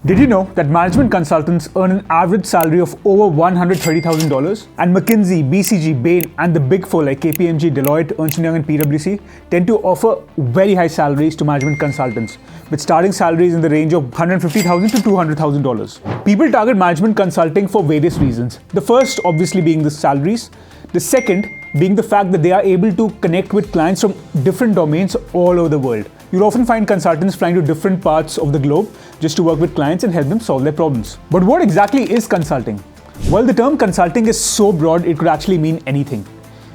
Did you know that management consultants earn an average salary of over $130,000? And Mckinsey, BCG, Bain, and the big four like KPMG, Deloitte, Ernst & Young, and PwC tend to offer very high salaries to management consultants, with starting salaries in the range of $150,000 to $200,000. People target management consulting for various reasons. The first, obviously, being the salaries. The second being the fact that they are able to connect with clients from different domains all over the world. You'll often find consultants flying to different parts of the globe just to work with clients and help them solve their problems. But what exactly is consulting? Well, the term consulting is so broad it could actually mean anything.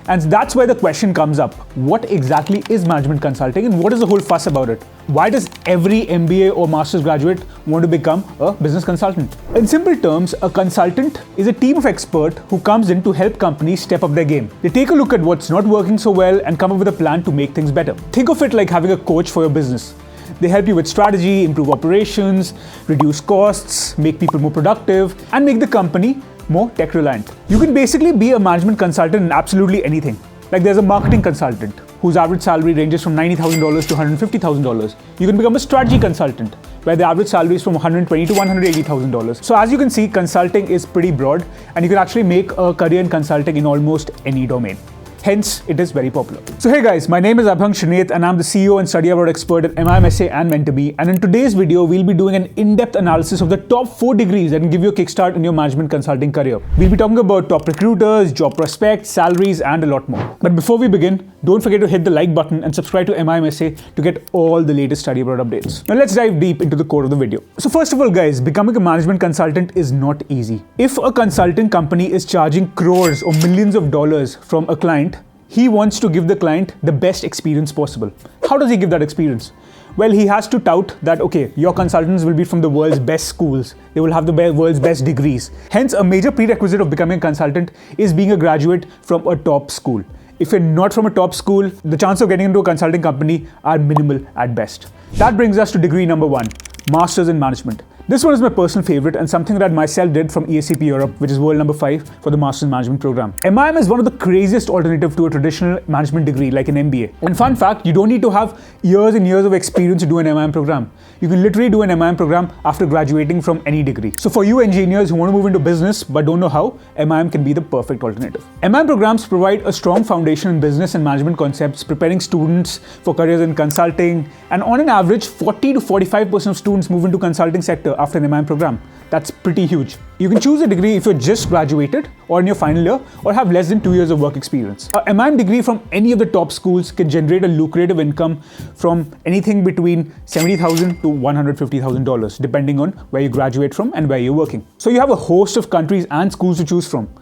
And that's where the question comes up. What exactly is management consulting and what is the whole fuss about it? Why does every MBA or master's graduate want to become a business consultant? In simple terms, a consultant is a team of experts who comes in to help companies step up their game. They take a look at what's not working so well and come up with a plan to make things better. Think of it like having a coach for your business. They help you with strategy, improve operations, reduce costs, make people more productive, and make the company more tech reliant. You can basically be a management consultant in absolutely anything. Like there's a marketing consultant whose average salary ranges from $90,000 to $150,000. You can become a strategy consultant where the average salary is from $120,000 to $180,000. So as you can see, consulting is pretty broad and you can actually make a career in consulting in almost any domain. Hence, it is very popular. So hey guys, my name is Abhang Shrinath and I'm the CEO and study abroad expert at MIMSA and Mentor. And in today's video, we'll be doing an in-depth analysis of the top 4 degrees that can give you a kickstart in your management consulting career. We'll be talking about top recruiters, job prospects, salaries, and a lot more. But before we begin, don't forget to hit the like button and subscribe to MIMSA to get all the latest study abroad updates. Now let's dive deep into the core of the video. So first of all guys, becoming a management consultant is not easy. If a consulting company is charging crores or millions of dollars from a client, he wants to give the client the best experience possible. How does he give that experience? Well, he has to tout that, okay, your consultants will be from the world's best schools. They will have the world's best degrees. Hence, a major prerequisite of becoming a consultant is being a graduate from a top school. If you're not from a top school, the chance of getting into a consulting company are minimal at best. That brings us to degree number 1, Masters in Management. This one is my personal favorite and something that I myself did from ESCP Europe, which is world number 5 for the Masters in Management program. MIM is one of the craziest alternative to a traditional management degree like an MBA. And fun fact, you don't need to have years and years of experience to do an MIM program. You can literally do an MIM program after graduating from any degree. So for you engineers who want to move into business but don't know how, MIM can be the perfect alternative. MIM programs provide a strong foundation in business and management concepts, preparing students for careers in consulting. And on an average, 40 to 45% of students move into consulting sector after an MIM program. That's pretty huge. You can choose a degree if you're just graduated or in your final year or have less than 2 years of work experience. A MIM degree from any of the top schools can generate a lucrative income from anything between $70,000 to $150,000 depending on where you graduate from and where you're working. So you have a host of countries and schools to choose from.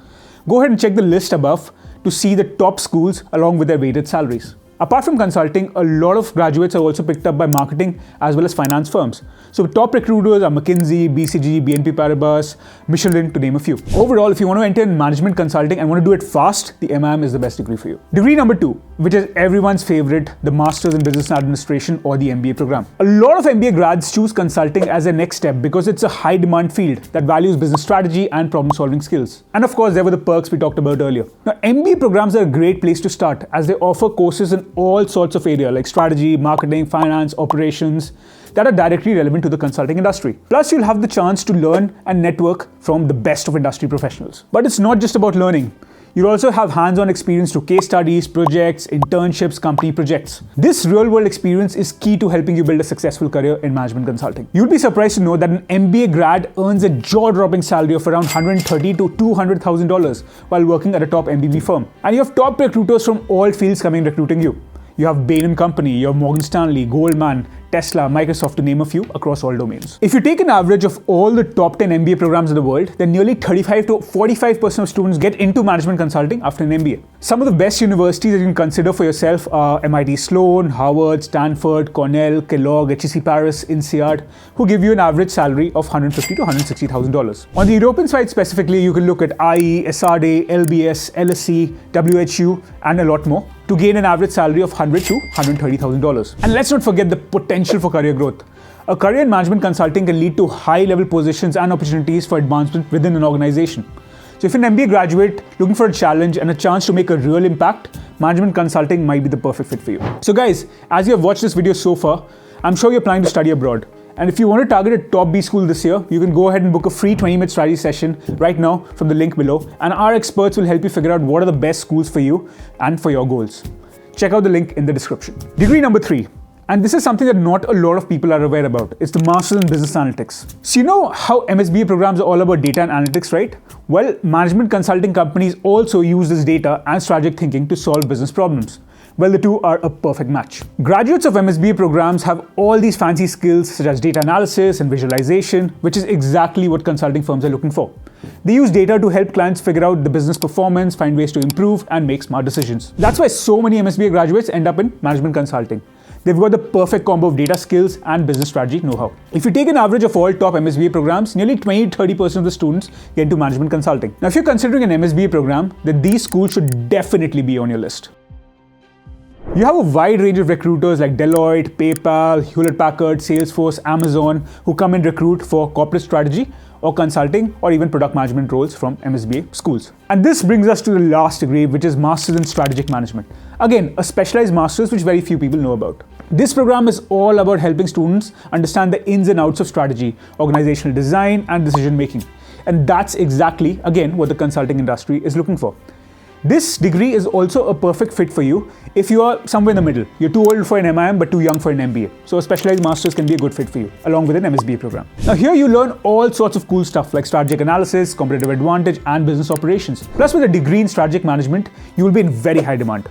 Go ahead and check the list above to see the top schools along with their weighted salaries. Apart from consulting, a lot of graduates are also picked up by marketing as well as finance firms. So top recruiters are Mckinsey, BCG, BNP Paribas, Michelin, to name a few. Overall, if you want to enter in management consulting and want to do it fast, the MIM is the best degree for you. Degree number 2, which is everyone's favorite, the Masters in Business Administration or the MBA program. A lot of MBA grads choose consulting as a next step because it's a high demand field that values business strategy and problem solving skills. And of course, there were the perks we talked about earlier. Now, MBA programs are a great place to start as they offer courses in all sorts of areas like strategy, marketing, finance, operations that are directly relevant to the consulting industry. Plus, you'll have the chance to learn and network from the best of industry professionals. But it's not just about learning. You'll also have hands-on experience through case studies, projects, internships, company projects. This real-world experience is key to helping you build a successful career in management consulting. You'll be surprised to know that an MBA grad earns a jaw-dropping salary of around $130,000 to $200,000 while working at a top MBB firm. And you have top recruiters from all fields coming recruiting you. You have Bain & Company, you have Morgan Stanley, Goldman, Tesla, Microsoft, to name a few, across all domains. If you take an average of all the top 10 MBA programs in the world, then nearly 35 to 45% of students get into management consulting after an MBA. Some of the best universities that you can consider for yourself are MIT Sloan, Harvard, Stanford, Cornell, Kellogg, HEC Paris, INSEAD, who give you an average salary of $150,000 to $160,000. On the European side specifically, you can look at IE, SRD, LBS, LSE, WHU, and a lot more to gain an average salary of $100,000 to $130,000. And let's not forget the potential for career growth. A career in management consulting can lead to high-level positions and opportunities for advancement within an organization. So if you're an MBA graduate looking for a challenge and a chance to make a real impact, management consulting might be the perfect fit for you. So guys, as you have watched this video so far, I'm sure you're planning to study abroad. And if you want to target a top B school this year, you can go ahead and book a free 20-minute strategy session right now from the link below. And our experts will help you figure out what are the best schools for you and for your goals. Check out the link in the description. Degree number 3. And this is something that not a lot of people are aware about. It's the Master's in Business Analytics. So you know how MSBA programs are all about data and analytics, right? Well, management consulting companies also use this data and strategic thinking to solve business problems. Well, the two are a perfect match. Graduates of MSBA programs have all these fancy skills such as data analysis and visualization, which is exactly what consulting firms are looking for. They use data to help clients figure out the business performance, find ways to improve, and make smart decisions. That's why so many MSBA graduates end up in management consulting. They've got the perfect combo of data skills and business strategy know-how. If you take an average of all top MSBA programs, nearly 20-30% of the students get into management consulting. Now, if you're considering an MSBA program, then these schools should definitely be on your list. You have a wide range of recruiters like Deloitte, PayPal, Hewlett-Packard, Salesforce, Amazon, who come and recruit for corporate strategy or consulting or even product management roles from MSBA schools. And this brings us to the last degree, which is Master's in Strategic Management. Again, a specialized master's which very few people know about. This program is all about helping students understand the ins and outs of strategy, organizational design, and decision making. And that's exactly, again, what the consulting industry is looking for. This degree is also a perfect fit for you if you are somewhere in the middle. You're too old for an MIM but too young for an MBA. So a specialized master's can be a good fit for you, along with an MSBA program. Now here you learn all sorts of cool stuff like strategic analysis, competitive advantage, and business operations. Plus with a degree in strategic management, you will be in very high demand.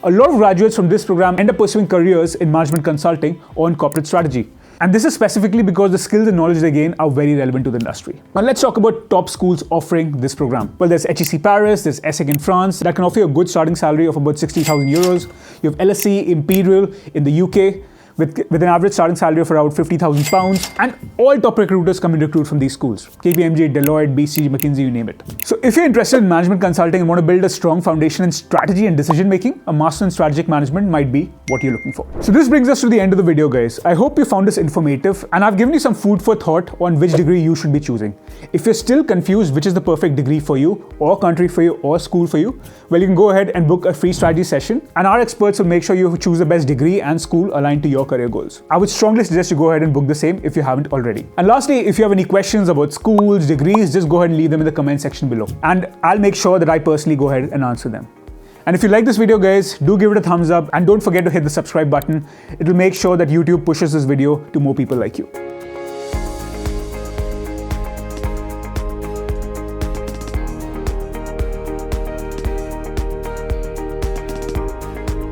A lot of graduates from this program end up pursuing careers in management consulting or in corporate strategy. And this is specifically because the skills and knowledge they gain are very relevant to the industry. Now let's talk about top schools offering this program. Well, there's HEC Paris, there's ESSEC in France that can offer you a good starting salary of about 60,000 euros. You have LSE Imperial in the UK with an average starting salary of around 50,000 pounds. And all top recruiters come and recruit from these schools. KPMG, Deloitte, BCG, Mckinsey, you name it. So if you're interested in management consulting and want to build a strong foundation in strategy and decision making, a Master in Strategic Management might be what you're looking for. So this brings us to the end of the video, guys. I hope you found this informative and I've given you some food for thought on which degree you should be choosing. If you're still confused which is the perfect degree for you or country for you or school for you, well, you can go ahead and book a free strategy session and our experts will make sure you choose the best degree and school aligned to your career goals. I would strongly suggest you go ahead and book the same if you haven't already. And lastly, if you have any questions about schools, degrees, just go ahead and leave them in the comment section below. And I'll make sure that I personally go ahead and answer them. And if you like this video, guys, do give it a thumbs up and don't forget to hit the subscribe button. It will make sure that YouTube pushes this video to more people like you.